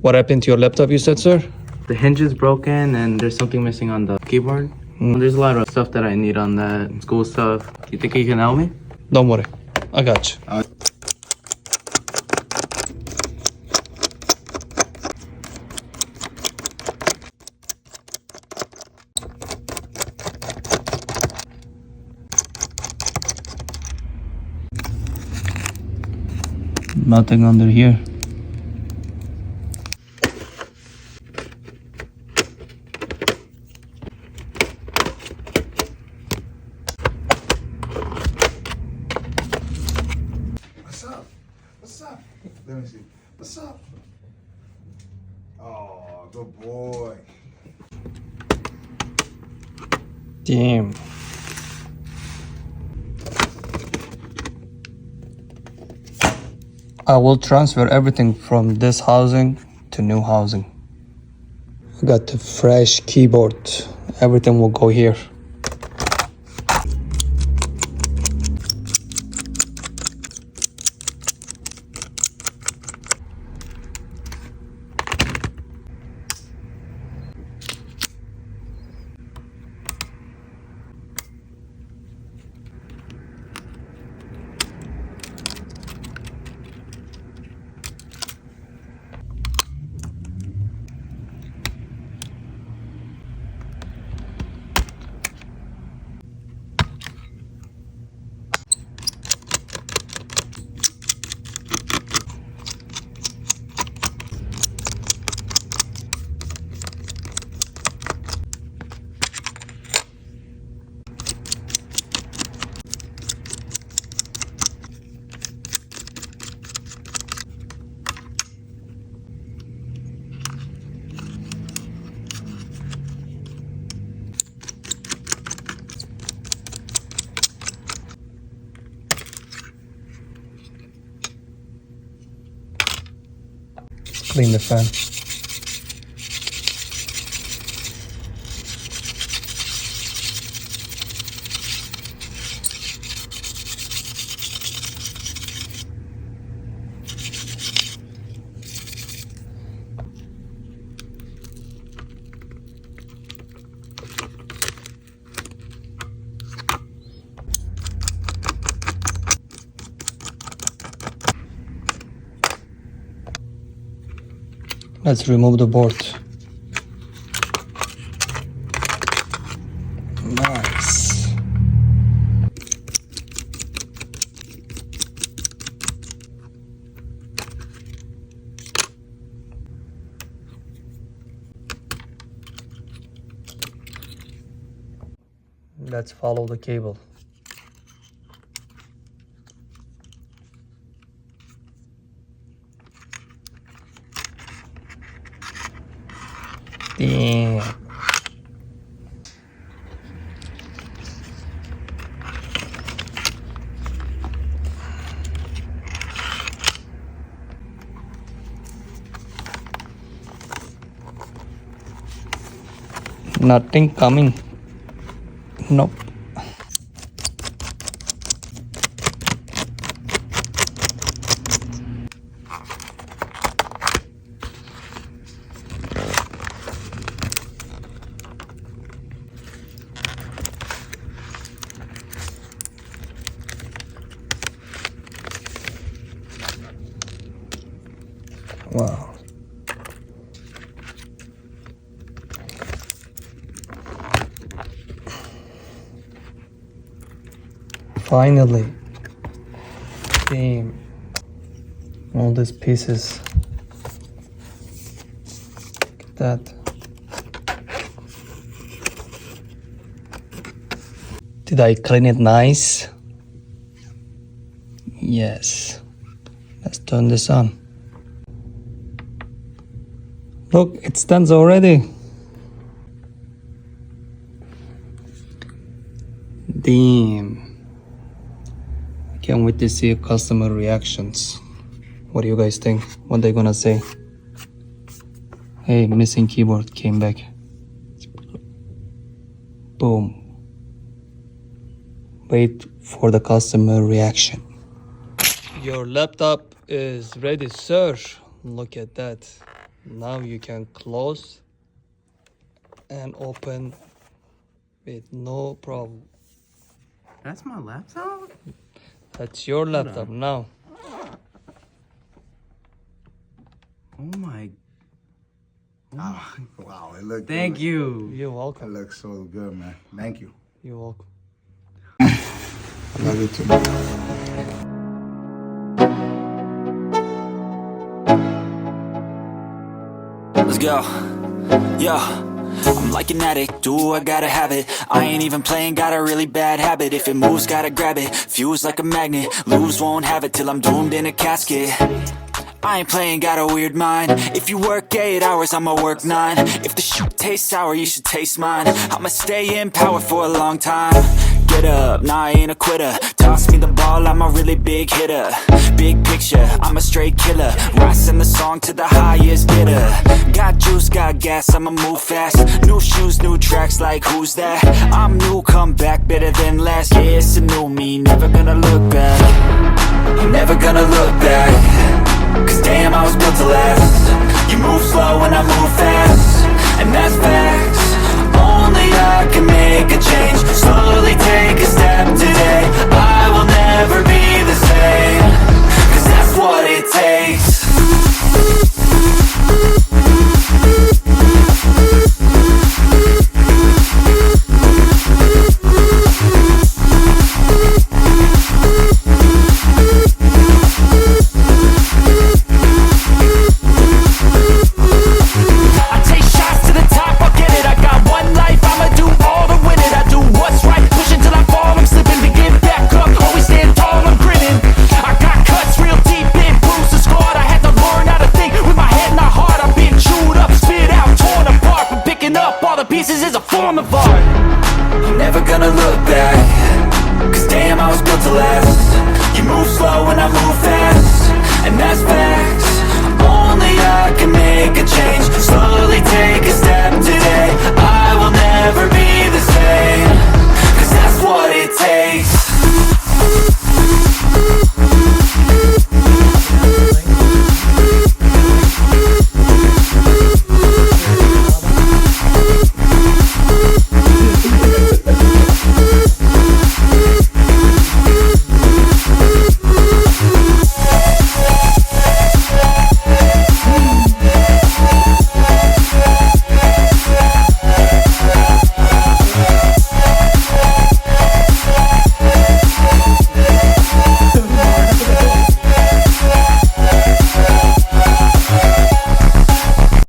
What happened to your laptop, you said, sir? The hinge is broken and there's something missing on the keyboard. There's a lot of stuff that I need on that, school stuff. You think you can help me? Don't worry. I got you. Nothing under here. What's up? What's up? Let me see. What's up? Oh, good boy. Damn. I will transfer everything from this housing to new housing. I got the fresh keyboard. Everything will go here. Clean the fan. Let's remove the board. Nice. Let's follow the cable. Damn. Nothing coming. Nope. Wow. Finally. Damn. All these pieces. Look at that. Did I clean it nice? Yes. Let's turn this on. Look, it stands already. Damn. I can't wait to see customer reactions. What do you guys think? What they gonna say? Hey, missing keyboard came back. Boom. Wait for the customer reaction. Your laptop is ready, sir. Look at that. Now you can close and open with no problem. That's my laptop? That's your laptop now. Oh my. Ah, wow, it looked Thank good. you. You're It welcome. looks so good, man. Thank you. You're welcome. Love you too. Let's go. Yo, I'm like an addict, do I gotta have it. I ain't even playing, got a really bad habit. If it moves, gotta grab it, fuse like a magnet. Lose, won't have it till I'm doomed in a casket. I ain't playing, got a weird mind. If you work 8 hours, I'ma work 9. If the shoot tastes sour, you should taste mine. I'ma stay in power for a long time. Get up, nah, I ain't a quitter. Toss me the ball, I'm a really big hitter. Big picture, I'm a straight killer. Rising the song to the highest bidder. Got juice, got gas, I'ma move fast. New shoes, new tracks, like who's that? I'm new, come back, better than last. Yeah, it's a new me, never gonna look back. Never gonna look back. Cause damn, I was built to last. You move slow and I move fast, and that's facts. Only I can make a change. Slowly take a step today. I will never be the same. Cause that's what it takes. Pieces is a form of art. I'm never gonna look back. Cause damn, I was built to last. You move slow and I move fast, and that's facts.